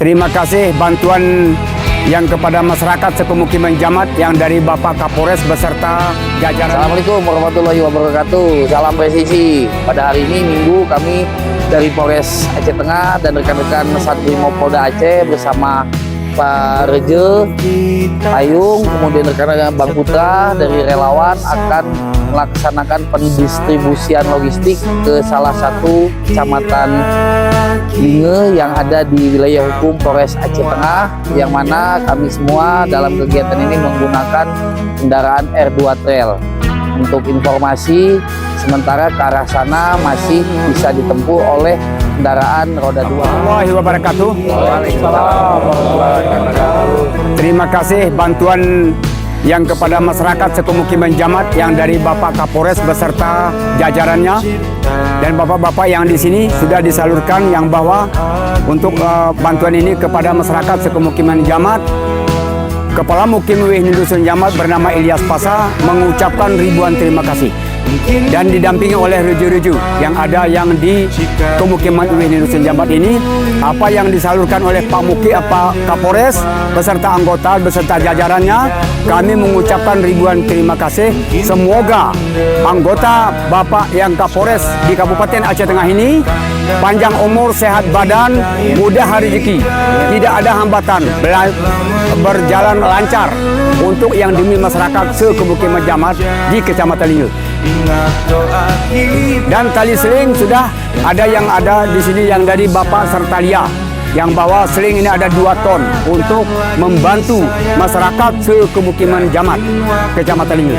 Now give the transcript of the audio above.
Terima kasih bantuan yang kepada masyarakat sepemukiman Jamat yang dari Bapak Kapolres beserta jajaran. Assalamualaikum warahmatullahi wabarakatuh. Salam presisi. Pada hari ini Minggu kami dari Polres Aceh Tengah dan rekan-rekan Satrimo Polda Aceh bersama Pak Reje, Payung, kemudian rekan-rekan Bang Putra dari relawan akan melaksanakan pendistribusian logistik ke salah satu kecamatan Linge yang ada di wilayah hukum Polres Aceh Tengah, yang mana kami semua dalam kegiatan ini menggunakan kendaraan R2 Trail. Untuk informasi, sementara ke arah sana masih bisa ditempuh oleh kendaraan roda 2. Warahmatullahi wabarakatuh. Terima kasih bantuan yang kepada masyarakat sepemukiman Jamat yang dari Bapak Kapolres beserta jajarannya dan bapak-bapak yang di sini sudah disalurkan yang bahwa untuk bantuan ini kepada masyarakat sepemukiman Jamat. Kepala Mukim Wihni Dusun Jamat bernama Ilyas Pasa mengucapkan ribuan terima kasih dan didampingi oleh reju-reju yang ada yang di pemukiman Wihni Dusun Jamat ini. Apa yang disalurkan oleh Pak Muki, Pak Kapolres beserta anggota beserta jajarannya, kami mengucapkan ribuan terima kasih. Semoga anggota Bapak yang Kapolres di Kabupaten Aceh Tengah ini panjang umur, sehat badan, mudah rezeki, tidak ada hambatan, berjalan lancar untuk yang demi masyarakat sepemukiman Jamat di Kecamatan Linge. Dan tali seling sudah ada yang ada di sini yang dari Bapak Sertalia yang bawa seling ini ada 2 ton untuk membantu masyarakat sepemukiman Jamat Kecamatan Linge.